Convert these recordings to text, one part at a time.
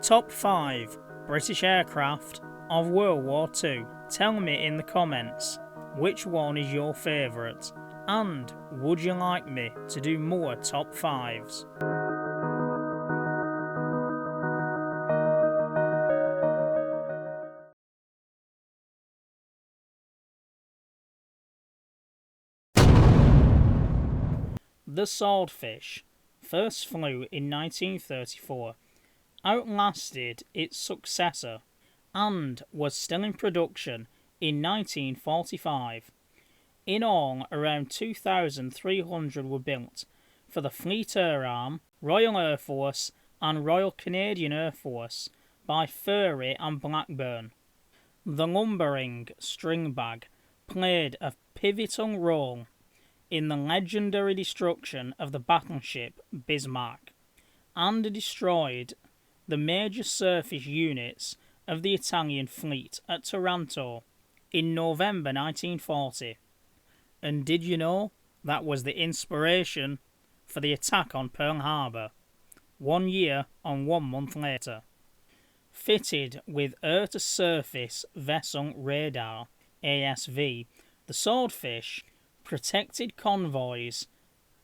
Top 5 British aircraft of World War II. Tell me in the comments which one is your favourite, and would you like me to do more top 5s? The Swordfish first flew in 1934, outlasted its successor, and was still in production in 1945. In all, around 2,300 were built for the Fleet Air Arm, Royal Air Force and Royal Canadian Air Force by Fairey and Blackburn. The lumbering stringbag played a pivotal role in the legendary destruction of the battleship Bismarck, and destroyed the major surface units of the Italian fleet at Taranto in November 1940. And did you know that was the inspiration for the attack on Pearl Harbor, 1 year and 1 month later? Fitted with air-to-surface vessel radar, ASV, the Swordfish protected convoys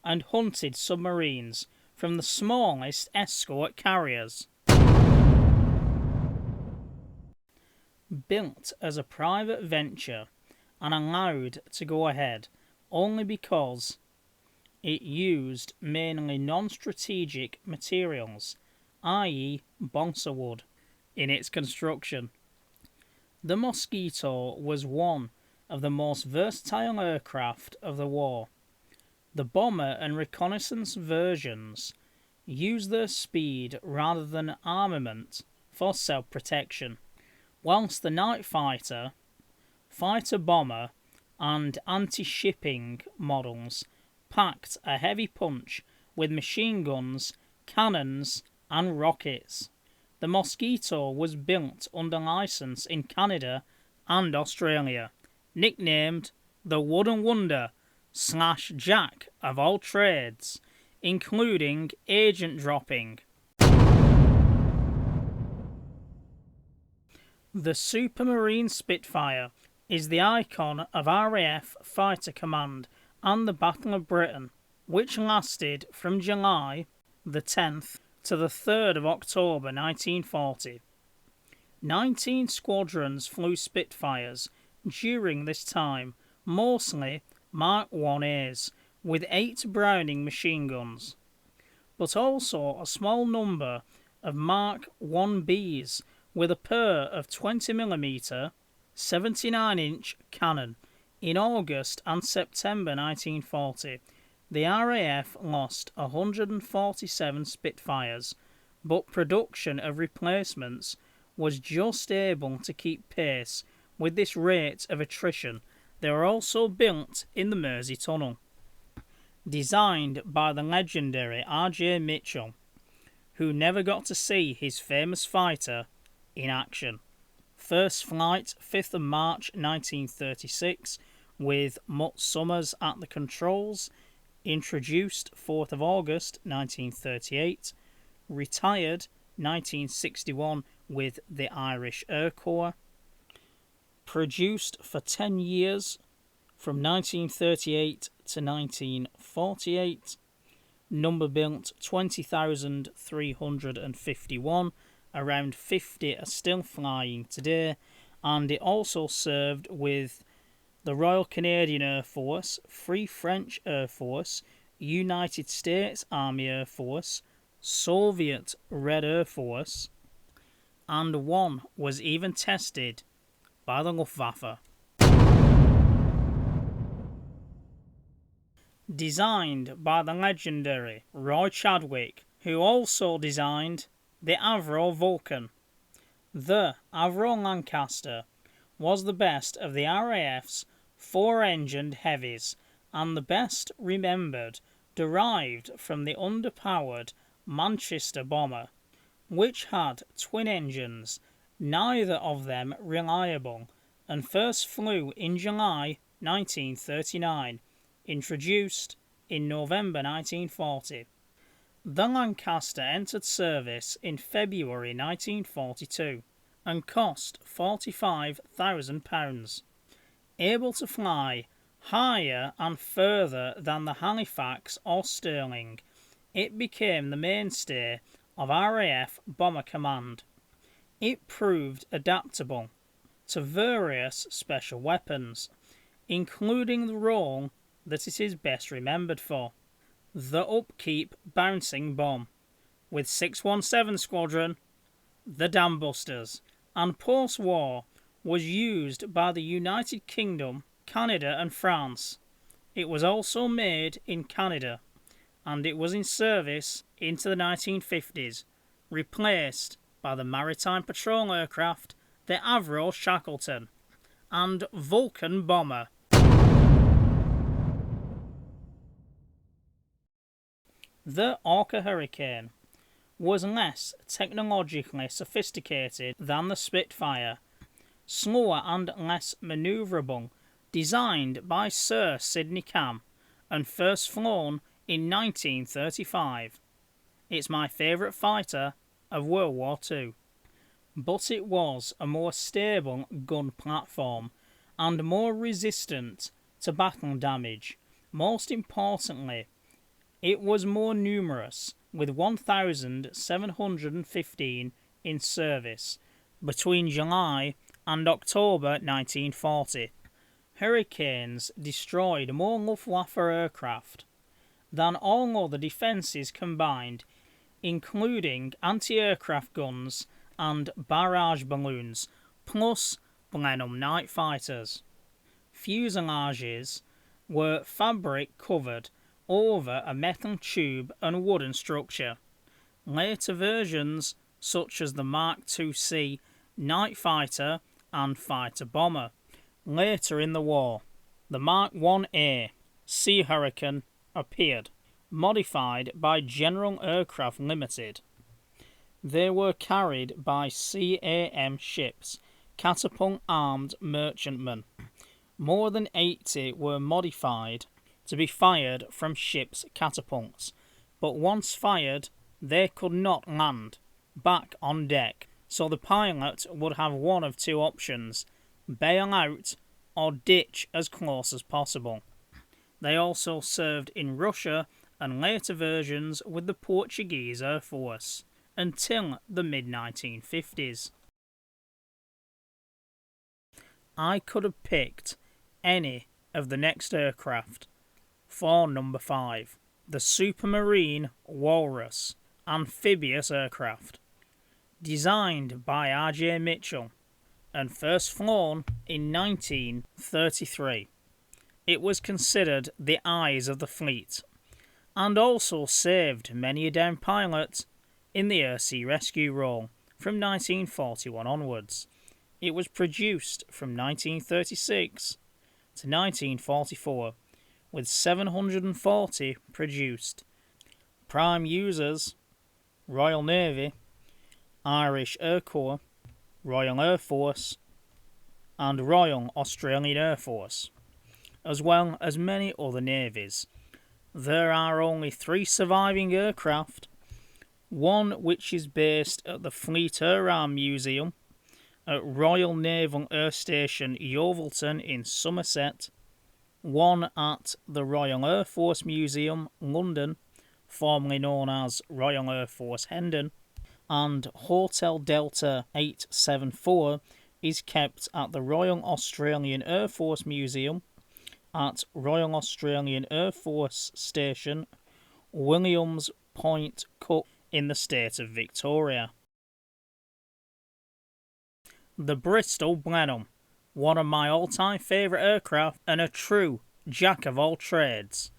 and hunted submarines from the smallest escort carriers. Built as a private venture and allowed to go ahead only because it used mainly non-strategic materials, i.e. balsa wood, in its construction. The Mosquito was one of the most versatile aircraft of the war. The bomber and reconnaissance versions used their speed rather than armament for self-protection, whilst the night fighter, fighter-bomber and anti-shipping models packed a heavy punch with machine guns, cannons and rockets. The Mosquito was built under license in Canada and Australia, nicknamed the Wooden Wonder / Jack of all trades, including agent dropping. The Supermarine Spitfire is the icon of RAF Fighter Command and the Battle of Britain, which lasted from July the 10th to the 3rd of October 1940. 19 squadrons flew Spitfires during this time, mostly Mark 1As, with 8 Browning machine guns, but also a small number of Mark 1Bs with a pair of 20mm 79-inch cannon. In August and September 1940, the RAF lost 147 Spitfires, but production of replacements was just able to keep pace with this rate of attrition. They were also built in the Mersey Tunnel. Designed by the legendary R.J. Mitchell, who never got to see his famous fighter in action. First flight 5th of March 1936 with Mutt Summers at the controls. Introduced 4th of August 1938. Retired 1961 with the Irish Air Corps. Produced for 10 years from 1938 to 1948. Number built 20,351. Around 50 are still flying today, and it also served with the Royal Canadian Air Force, Free French Air Force, United States Army Air Force, Soviet Red Air Force, and one was even tested by the Luftwaffe. Designed by the legendary Roy Chadwick, who also designed the Avro Vulcan. The Avro Lancaster was the best of the RAF's 4-engined heavies, and the best remembered derived from the underpowered Manchester bomber, which had twin engines, neither of them reliable, and first flew in July 1939, introduced in November 1940. The Lancaster entered service in February 1942 and cost £45,000. Able to fly higher and further than the Halifax or Stirling, it became the mainstay of RAF Bomber Command. It proved adaptable to various special weapons, including the role that it is best remembered for, the upkeep bouncing bomb, with 617 Squadron, the Dambusters, and post-war was used by the United Kingdom, Canada and France. It was also made in Canada, and it was in service into the 1950s, replaced by the maritime patrol aircraft, the Avro Shackleton, and Vulcan bomber. The Orca Hurricane was less technologically sophisticated than the Spitfire, slower and less manoeuvrable, designed by Sir Sidney Cam, and first flown in 1935. It's my favourite fighter of World War II. But it was a more stable gun platform and more resistant to battle damage. Most importantly, it was more numerous, with 1,715 in service between July and October 1940. Hurricanes destroyed more Luftwaffe aircraft than all other defences combined, including anti-aircraft guns and barrage balloons, plus Blenheim night fighters. Fuselages were fabric covered over a metal tube and wooden structure. Later versions, such as the Mark II-C night fighter and fighter bomber. Later in the war, the Mark I-A Sea Hurricane appeared, modified by General Aircraft Limited. They were carried by CAM ships, catapult-armed merchantmen. More than 80 were modified to be fired from ships' catapults, but once fired, they could not land back on deck, so the pilot would have one of two options: bail out or ditch as close as possible. They also served in Russia and later versions with the Portuguese Air Force until the mid-1950s. I could have picked any of the next aircraft for number 5, the Supermarine Walrus amphibious aircraft, designed by R.J. Mitchell and first flown in 1933. It was considered the eyes of the fleet, and also saved many a downed pilot in the air-sea rescue role from 1941 onwards. It was produced from 1936 to 1944, with 740 produced. Prime users: Royal Navy, Irish Air Corps, Royal Air Force, and Royal Australian Air Force, as well as many other navies. There are only 3 surviving aircraft, one which is based at the Fleet Air Arm Museum at Royal Naval Air Station Yeovilton in Somerset, one at the Royal Air Force Museum, London, formerly known as Royal Air Force Hendon, and Hotel Delta 874 is kept at the Royal Australian Air Force Museum at Royal Australian Air Force Station, Williams Point, Cook, in the state of Victoria. The Bristol Blenheim, one of my all-time favourite aircraft and a true jack of all trades.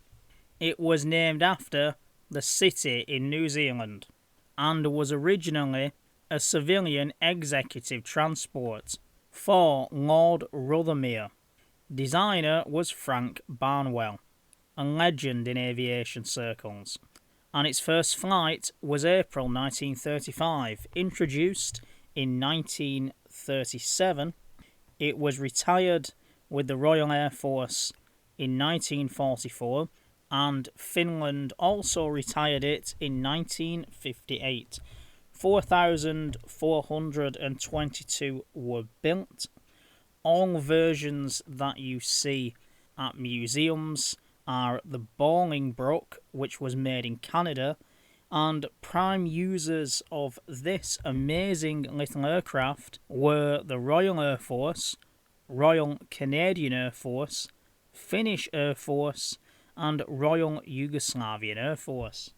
It was named after the city in New Zealand and was originally a civilian executive transport for Lord Rothermere. Designer was Frank Barnwell, a legend in aviation circles, and its first flight was April 1935. Introduced in 1937, it was retired with the Royal Air Force in 1944 and Finland also retired it in 1958. 4,422 were built. All versions that you see at museums are the Bolingbroke, which was made in Canada, and prime users of this amazing little aircraft were the Royal Air Force, Royal Canadian Air Force, Finnish Air Force, and Royal Yugoslavian Air Force.